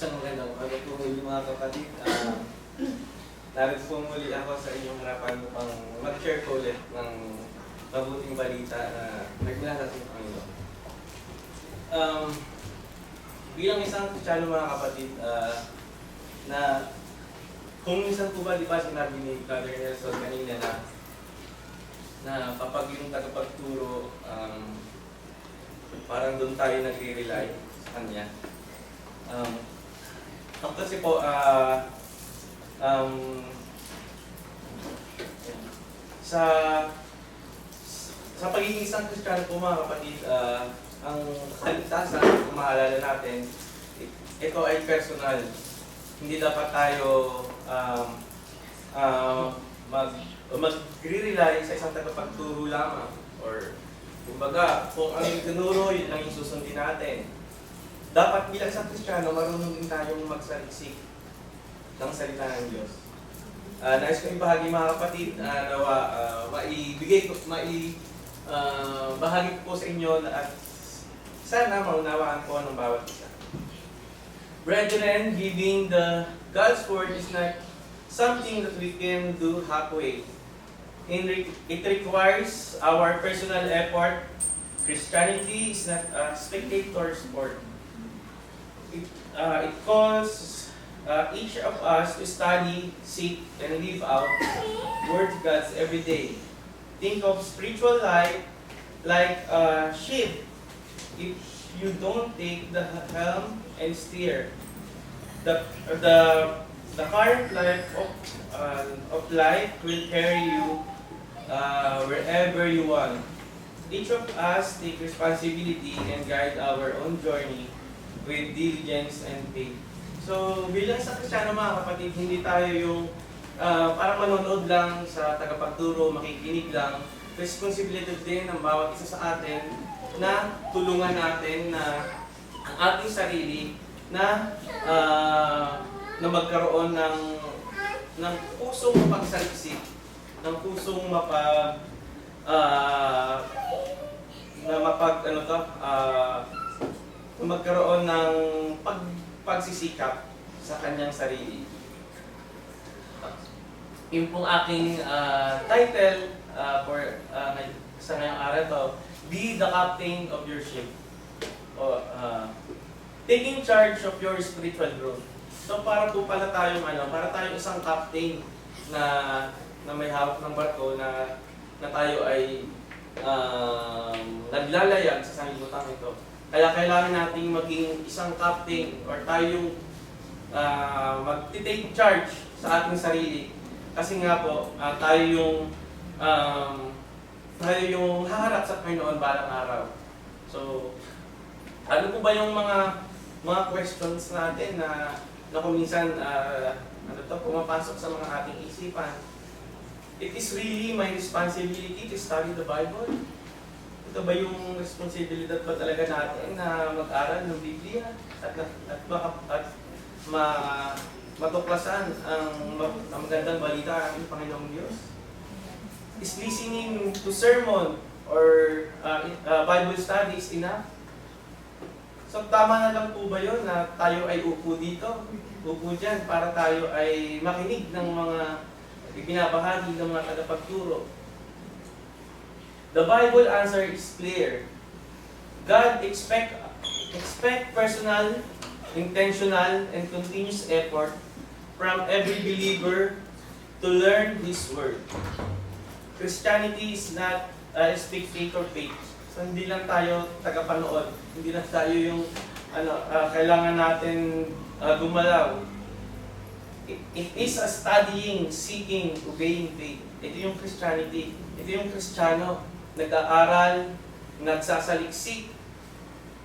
Isang magandang umaga po muli mga kapatid. Narito po muli ako sa inyong harapan upang mag-share po ulit ng mabuting balita na nagmula sa ating Panginoon. Bilang isang Kristiyano mga kapatid, na kung minsan po ba, di ba sinabi ni Brother Nelson kanina na kapag yung tagapagturo, parang doon tayo nagre-rely sa Kanya. Kasi po, sa pagiging isang Kristiyano po mga kapatid, ang kaligtasan, kung maalala natin, ito ay personal. Hindi dapat tayo mag-rely sa isang tagapagturo lamang. Or, kumbaga, kung ang tinuro, yun lang yung susundin natin. Dapat bilang isang Kristiyano, marunong din tayong magsaliksik ng salita ng Diyos. Nais ko ibahagi mga kapatid, bahagi ko po sa inyo at sana maunawaan po ng bawat isa. Brethren, giving the God's word is not something that we can do halfway. It requires our personal effort. Christianity is not a spectator sport. It calls each of us to study, seek, and live out Word of God every day. Think of spiritual life like a ship. If you don't take the helm and steer, the current life of life will carry you wherever you want. Each of us take responsibility and guide our own journey with diligence and faith. So, bilang sa Kristiyano mga kapatid, hindi tayo yung parang manonood lang sa tagapagturo, makikinig lang. Responsibility din ng bawat isa sa atin na tulungan natin na ang ating sarili na magkaroon ng pusong mapagsaliksik, ng pusong magkaroon ng pagsisikap sa kanyang sarili. Yung pong aking title sa ngayong araw to, Be the Captain of Your Ship. Taking charge of your spiritual growth. So para po pala tayong para tayong isang captain na may hawak ng barko na tayo ay naglalayag sa sanglibutan ito. Kaya kailangan nating maging isang captain or tayo yung mag-take charge sa ating sarili. Kasi nga po, tayo yung haharap sa Panginoon balang araw. So, ano po ba yung mga questions natin na kung minsan pumapasok sa mga ating isipan? It is really my responsibility to study the Bible. Ito ba yung responsibilidad ba talaga natin na mag-aral ng Biblia at matuklasan ang magandang balita ng Panginoong Diyos? Is listening to sermon or Bible studies enough? So tama na lang po ba yun na tayo ay upo dito, upo dyan para tayo ay makinig ng mga ibinabahagi ng mga tagapagturo? The Bible answer is clear. God expect personal, intentional, and continuous effort from every believer to learn His Word. Christianity is not a spectator faith. So hindi lang tayo tagapanood, hindi lang tayo yung kailangan natin gumalaw. It is a studying, seeking, obeying faith. Ito yung Christianity. Ito yung Kristiyano. Nag-aaral, nagsasaliksik,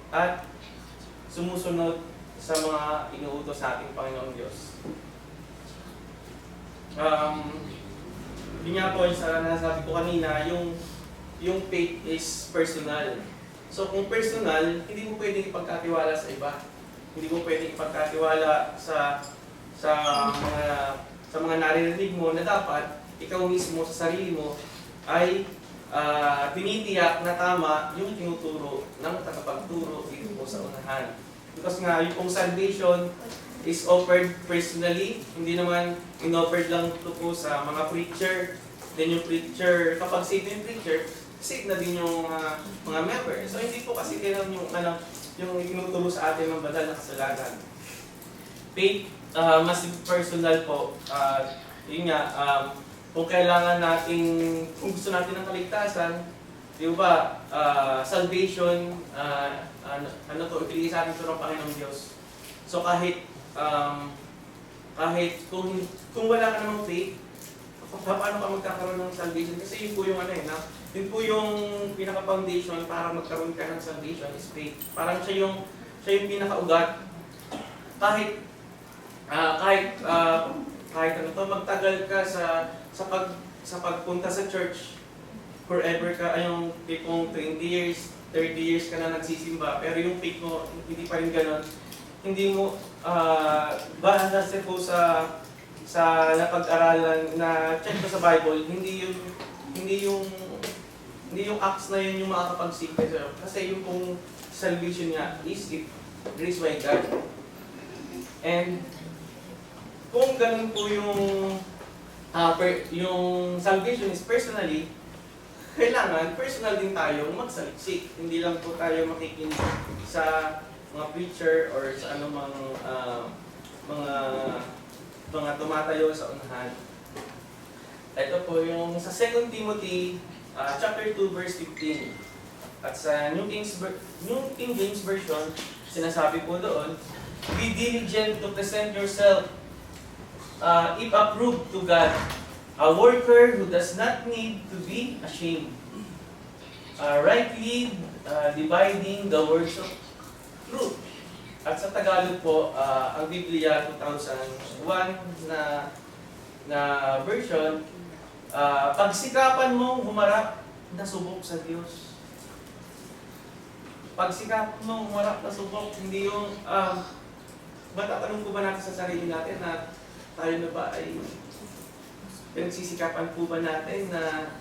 at sumusunod sa mga inuutos sa ating Panginoong Diyos. Yun nga po, sa nasabi ko kanina, yung faith is personal. So kung personal, hindi mo pwedeng ipagkatiwala sa iba. Hindi mo pwedeng ipagkatiwala sa mga naririnig mo na dapat ikaw mismo sa sarili mo ay tinitiyak na tama yung tinuturo ng tagapagturo dito po sa unahan. Because nga, yung salvation is offered personally. Hindi naman in-offered lang ito po sa mga preacher. Then yung preacher, kapag save yung preacher, save na din yung mga member. So hindi po kasi kailangan yung tinuturo sa atin ng banal na kasalanan. Faith, mas personal po. Yun nga, kung kailangan natin, kung gusto natin ng kaligtasan, di ba, salvation, ibigay sa atin ito ng Panginoong Diyos. So kahit kung wala ka namang faith, paano ka magkakaroon ng salvation? Kasi yun po yung yun po yung pinaka-foundation para magkaroon ka ng salvation is faith. Parang siya yung pinaka-ugat. Kahit magtagal ka sa pagpunta sa church, forever ka, yung tipong 20 years, 30 years ka na nagsisimba, pero yung faith mo, hindi pa rin ganun. Hindi mo, base po sa napag-aralan na check ko sa Bible, hindi yung acts na yun yung makakapag-save sa'yo. Kasi yung pong salvation niya is grace by God. And kung ganun po yung salvation is personally, kailangan personal din tayong magsaliksik. Hindi lang po tayo makikinig sa mga preacher or sa anumang mga tumatayo sa unahan. Ito po yung sa 2 Timothy chapter 2 verse 15. At sa New King James Version, sinasabi po doon, be diligent to present yourself if approved to God, a worker who does not need to be ashamed, rightly dividing the words of truth. At sa Tagalog po, ang Biblia 2001 na version, pagsikapan mong humarap na subok sa Diyos. Pagsikapan mong humarap na subok, hindi yung, matatanong po ba natin sa sarili natin na tayo na ba ay pinagsisikapan po ba natin na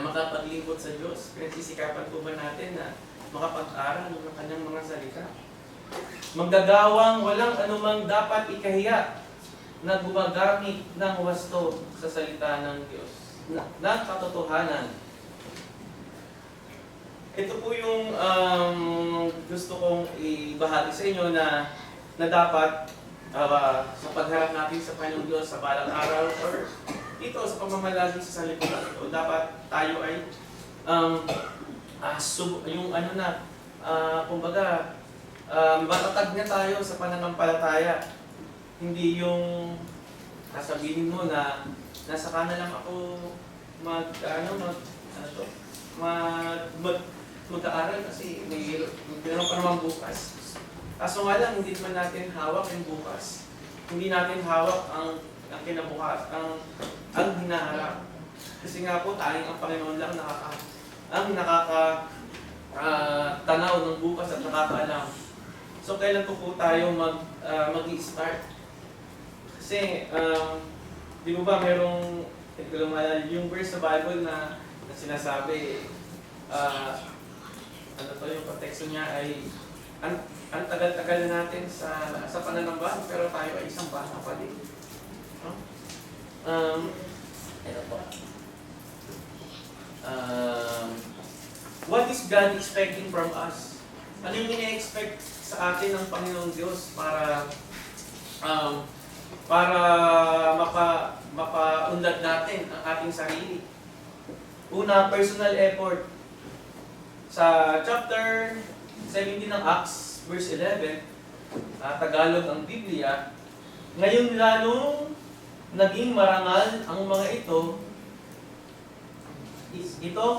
makapaglingkod sa Diyos? Pinagsisikapan po ba natin na makapag-aral ng kanyang mga salita? Manggagawang walang anumang dapat ikahiya na gumagamit ng wasto sa salita ng Diyos, ng katotohanan. Ito po yung gusto kong ibahagi sa inyo na dapat sa pagharap natin sa Panginoong Diyos sa balang araw or dito sa pamamalagi sa salipunan ito, dapat tayo ay kumbaga matatag na tayo sa pananampalataya. Hindi yung sasabihin mo na nasa ka na lang ako mag-aaral kasi may gano'n pa naman bukas. Kaso nga lang, hindi naman natin hawak yung bukas. Hindi natin hawak ang kinabukas, ang hinaharap. Kasi nga po, tayong ang Panginoon lang ang nakakatanaw ng bukas at nakakaalam. So, kailan po tayo mag-i-start? Kasi, di mo ba merong, yung verse sa Bible na sinasabi, yung konteksto niya ay, ang tagal-tagal na natin sa pananambahan, pero tayo ay isang bata pa din. Ito po. What is God expecting from us? Ano yung ina-expect sa atin ng Panginoong Diyos para mapaunlad natin ang ating sarili? Una, personal effort. Sa chapter 17 ng Acts, verse 11, Tagalog ang Biblia, ngayon lalong naging marangal ang mga ito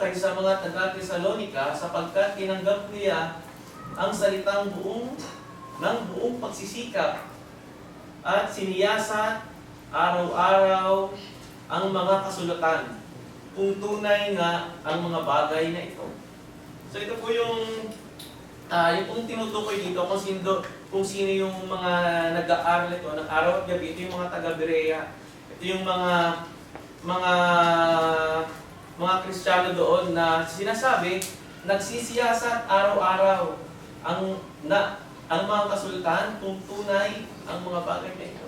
kaysa mga taga-Tesalonika sapagkat tinanggap niya ang salitang buong pagsisikap at siniyasat araw-araw ang mga kasulatan kung tunay nga ang mga bagay na ito. So ito po yung pong tinutukoy dito kung sino yung mga nag-aaral ito, nag-araw at gabi, ito yung mga taga-Berea. Ito yung mga Kristiyano doon na sinasabi, nagsisiyasat araw-araw ang mga kasultan kung tunay ang mga bagay na ito.